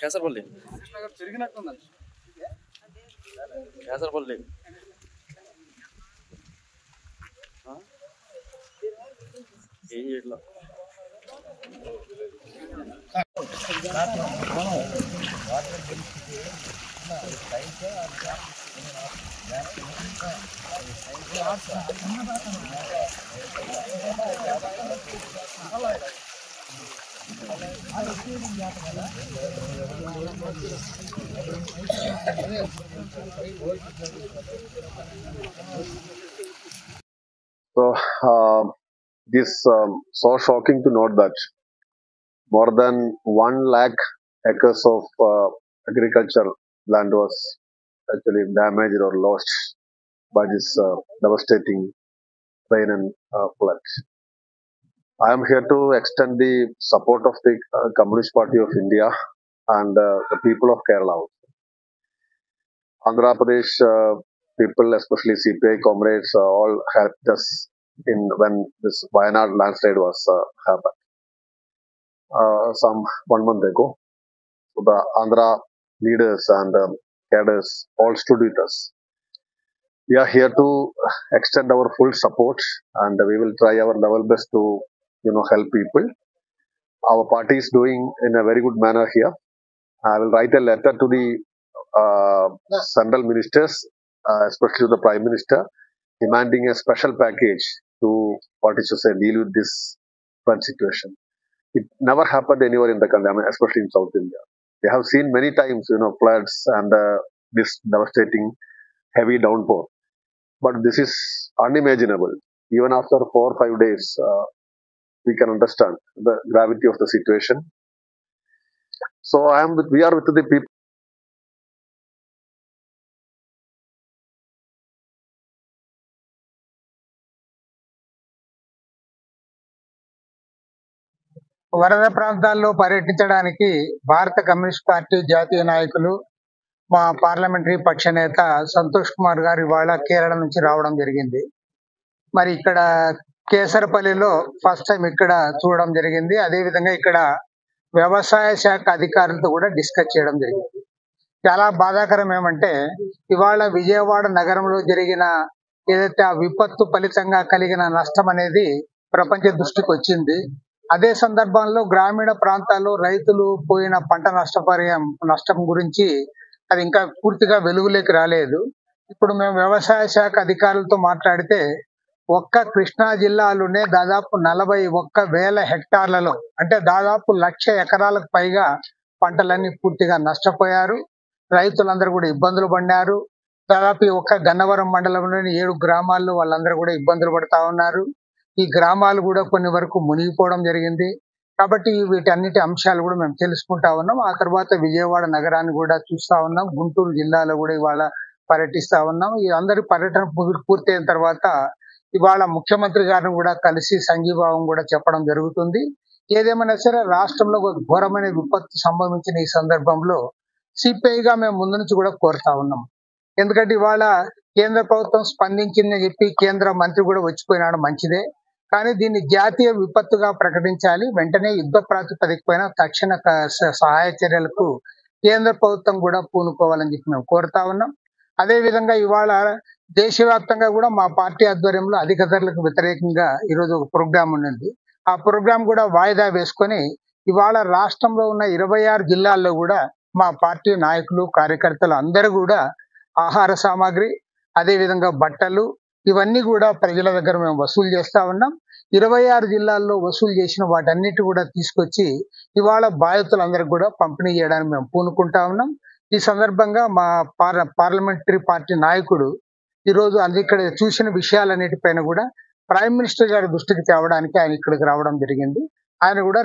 కేసరపల్లి కేసరపల్లి ఏం చేయట్లా So this so shocking to note that more than 1 lakh acres of agriculture land was actually damaged or lost by this devastating rain and flood. I am here to extend the support of the Communist Party of India and the people of Kerala. Andhra Pradesh people, especially CPI comrades, all helped us in when this Wayanad landslide was happened some 1 month ago. So the Andhra leaders and cadres all stood with us. We are here to extend our full support, and we will try our level best to help people. Our party is doing in a very good manner here. I will write a letter to the central ministers, especially to the Prime Minister, demanding a special package to deal with this flood situation. It never happened anywhere in the country, I mean, especially in South India. We have seen many times, floods and this devastating heavy downpour. But this is unimaginable. Even after 4 or 5 days, we can understand the gravity of the situation. So we are with the people. వరద ప్రాంతాల్లో పర్యటించడానికి భారత communist party జాతీయ నాయకులు మా parliamentary పక్ష నేత సంతోష్ కుమార్ గారు ఇవాళ కేరళ నుంచి రావడం జరిగింది. మరి ఇక్కడ కేసరపల్లిలో ఫస్ట్ టైం ఇక్కడ చూడడం జరిగింది. అదేవిధంగా ఇక్కడ వ్యవసాయ శాఖ అధికారులతో కూడా డిస్కస్ చేయడం జరిగింది. చాలా బాధాకరం ఏమంటే ఇవాళ విజయవాడ నగరంలో జరిగిన ఏదైతే ఆ విపత్తు ఫలితంగా కలిగిన నష్టం అనేది ప్రపంచ దృష్టికి వచ్చింది. అదే సందర్భంలో గ్రామీణ ప్రాంతాల్లో రైతులు పోయిన పంట నష్టం గురించి అది ఇంకా పూర్తిగా వెలుగులోకి రాలేదు. ఇప్పుడు మేము వ్యవసాయ శాఖ అధికారులతో మాట్లాడితే ఒక్క కృష్ణా జిల్లాలోనే దాదాపు 41,000 హెక్టార్లలో అంటే దాదాపు 1,00,000 ఎకరాలకు పైగా పంటలన్నీ పూర్తిగా నష్టపోయారు. రైతులందరూ కూడా ఇబ్బందులు పడినారు. దాదాపు ఒక్క గన్నవరం మండలంలోని 7 గ్రామాల్లో వాళ్ళందరూ కూడా ఇబ్బందులు పడతా ఉన్నారు. ఈ గ్రామాలు కూడా కొన్ని వరకు మునిగిపోవడం జరిగింది. కాబట్టి వీటన్నిటి అంశాలు కూడా మేము తెలుసుకుంటా ఉన్నాం. ఆ తర్వాత విజయవాడ నగరాన్ని కూడా చూస్తా ఉన్నాం. గుంటూరు జిల్లాలో కూడా ఇవాళ పర్యటిస్తా ఉన్నాం. ఈ అందరి పర్యటన పూర్తయిన తర్వాత ఇవాళ ముఖ్యమంత్రి గారిని కూడా కలిసి సంఘీభావం కూడా చెప్పడం జరుగుతుంది. ఏదేమైనా సరే రాష్ట్రంలో ఒక ఘోరమైన విపత్తు సంభవించిన ఈ సందర్భంలో సిపిఐగా మేము ముందు నుంచి కూడా కోరుతా ఉన్నాం. ఎందుకంటే ఇవాళ కేంద్ర ప్రభుత్వం స్పందించిందని చెప్పి కేంద్ర మంత్రి కూడా వచ్చిపోయినాడు, మంచిదే. కానీ దీన్ని జాతీయ విపత్తుగా ప్రకటించాలి. వెంటనే యుద్ధ ప్రాతిపదిక పైన తక్షణ సహాయ చర్యలకు కేంద్ర ప్రభుత్వం కూడా పూనుకోవాలని చెప్పి మేము కోరుతా ఉన్నాం. అదే విధంగా ఇవాళ దేశవ్యాప్తంగా కూడా మా పార్టీ ఆధ్వర్యంలో అధిక ధరలకు వ్యతిరేకంగా ఈరోజు ఒక ప్రోగ్రాం ఉన్నది. ఆ ప్రోగ్రాం కూడా వాయిదా వేసుకొని ఇవాళ రాష్ట్రంలో ఉన్న 26 జిల్లాల్లో కూడా మా పార్టీ నాయకులు కార్యకర్తలు అందరూ కూడా ఆహార సామాగ్రి, అదే విధంగా బట్టలు, ఇవన్నీ కూడా ప్రజల దగ్గర మేము వసూలు చేస్తా ఉన్నాం. 26 జిల్లాల్లో వసూలు చేసిన వాటన్నిటి కూడా తీసుకొచ్చి ఇవాళ బాధితులందరికీ కూడా పంపిణీ చేయడానికి మేము పూనుకుంటా ఉన్నాం. ఈ సందర్భంగా మా పార్లమెంటరీ పార్టీ నాయకుడు ఈరోజు ఇక్కడ చూసిన విషయాలన్నిటిపైన కూడా ప్రైమ్ మినిస్టర్ గారి దృష్టికి తేవడానికి ఆయన ఇక్కడికి రావడం జరిగింది. ఆయన కూడా